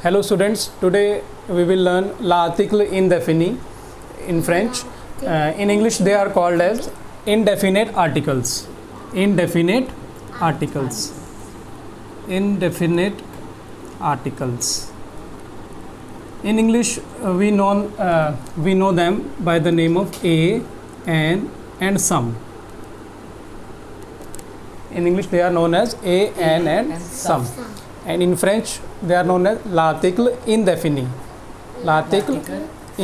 Hello students, today we will learn l'article indéfini in French. In English they are called as indefinite articles. Indefinite articles. Indefinite articles. In English we know them by the name of a, an and some. In English they are known as a, an and some. And in French they are known as l'article indéfini. L'article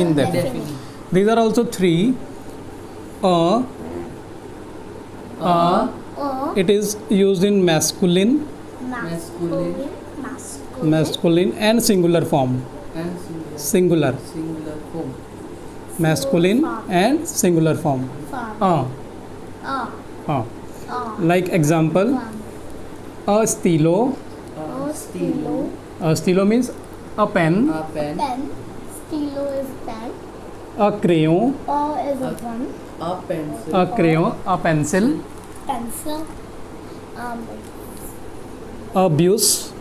indéfini. These are also three. It is used in masculine and singular form. Singular. Masculine and singular form. Like example, a stylo. A stylo means a pen. Stylo is pen. A crayon. Is a gun. A crayon. A pencil. Pencil. A bus.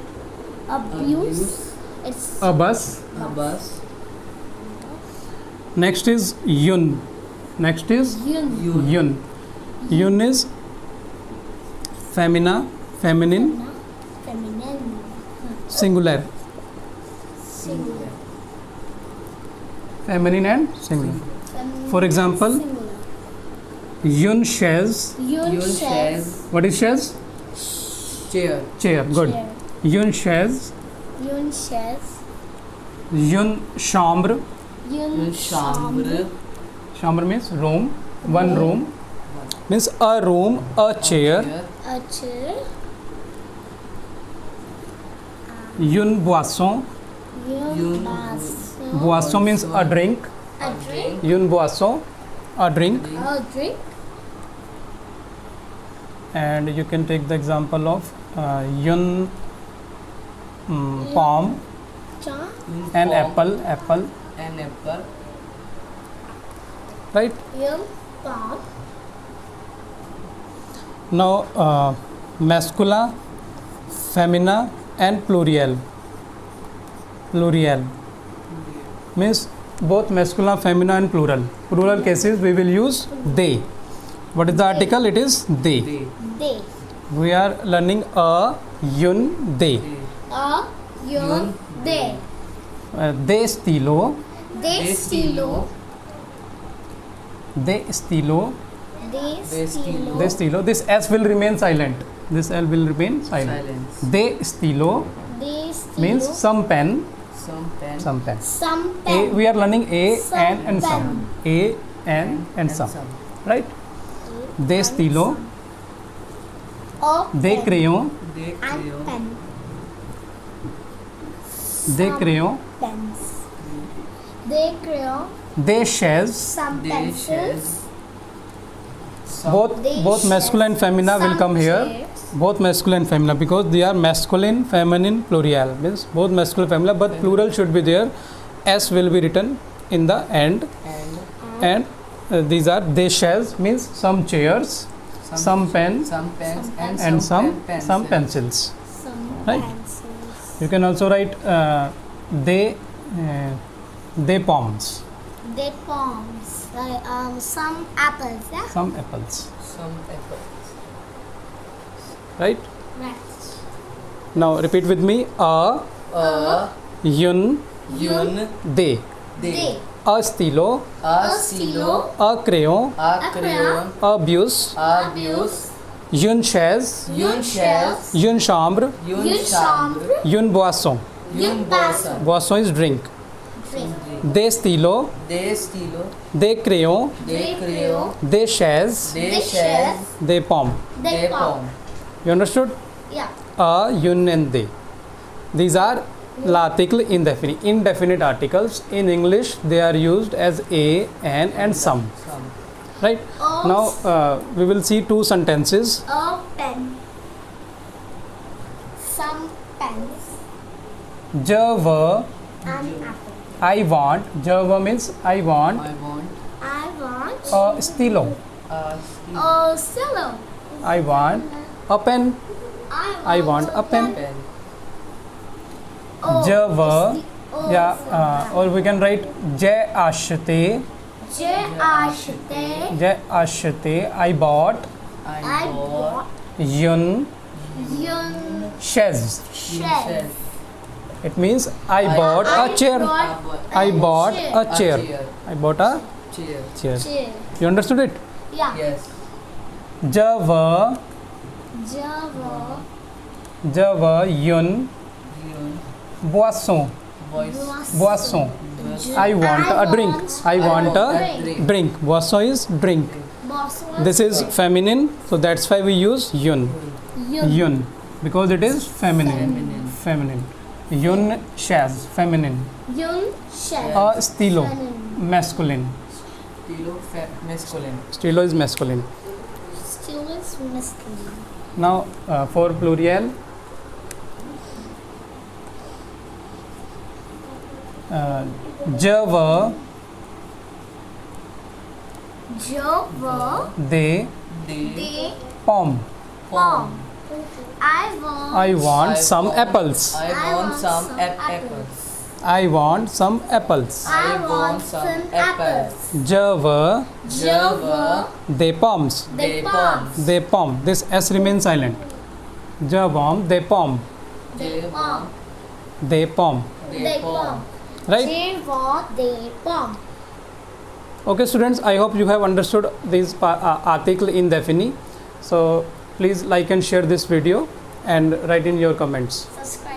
Abuse. It's A bus. Next is yun. yun. Yun. Yun is feminine, Feminine. singular. Singular. Feminine and singular. For example, Singular. yun chaise. Yun chaise. What is chaise? Chair. Good. Chair. Yun chaise. Yun chaise. Yun chambre. Yun chambre. Chambre means room. One room. Means a room, a chair. A chair. Yun boisson. Yun Boisson means a drink. A drink. Yun boisson, a drink. A drink. And you can take the example of yun palm Cha. and apple. Right? Yun palm. Now masculine, femina and plural means both masculine, femina and plural cases we will use they. What is the article? It is they. They. We are learning a, yun, they. A yun they. They stylo. They stylo. They stylo. They stylo. They stylo. This S will remain silent. This L will remain silent. They stylo They stylo. means some pen. Some A, pen. we are learning a, Some an and pen. some. A, an and some. Right? They stylo. A They pen. crayon. And pen. They Some crayon. pens. They crayon. They chaise. Some pencils. Both masculine and femina will Some come here. chairs. Both masculine and femina because they are masculine, feminine, plural means both masculine, femina, but plural should be there. S will be written in the end. And these are they chaise means some chairs, some pens and some pencils. Some Right. pencils. You can also write they palms, They palms. Some apples. Yeah. some apples. Right? Right. Now repeat with me. A, yun, they. They. A stylo, A stylo. a crayon, Crayon. a bus, yun chaise, Yun chaise. yun chambre, Yun chambre. yun boisson. Yun boisson. Boisson is drink. Drink. They stylo, they crayon, They crayon. they chaise, They chaise. they palm. They palm. You understood? Yeah. A, yun and they. These are l'article indéfini, indefinite articles. In English they are used as a, an and some. Right? A Now we will see two sentences. A pen. Some pens. Je veux, An apple. I want. Je veux means I want I want a stylo. a stylo. I want a pen. I want a pen. जव, It's the O yeah, sound. or we can write जय आशते, J ashte. जय आशते, I bought I bought yun yun chaise. shells. It means I bought a chair. I bought a chair. I bought a Chair. chair. chair. You understood it? Yeah. Yes. जव, Java. जव yun Yun. boisson. Voice. Boisson. I want a drink. I want a drink. Boisson is drink. Boss was This is feminine, so that's why we use yun. yun. Yun because it is feminine. Feminine. Yun chaise, feminine. Yun shell. A stilo, Feminine. masculine. Stilo. Masculine. Stilo is masculine. Still is masculine. Now for plurial, जव, Java. they, The pom. palm. I want some apples. I want some apples. I want some apples. I want some apples. Java, Java. they poms. The palm. They pom. This S remains silent. Javam, they pom. The palm. They pom. The palm. Right? Java. The palm. Okay, students, I hope you have understood this article in Defini. So please like and share this video and write in your comments. Subscribe.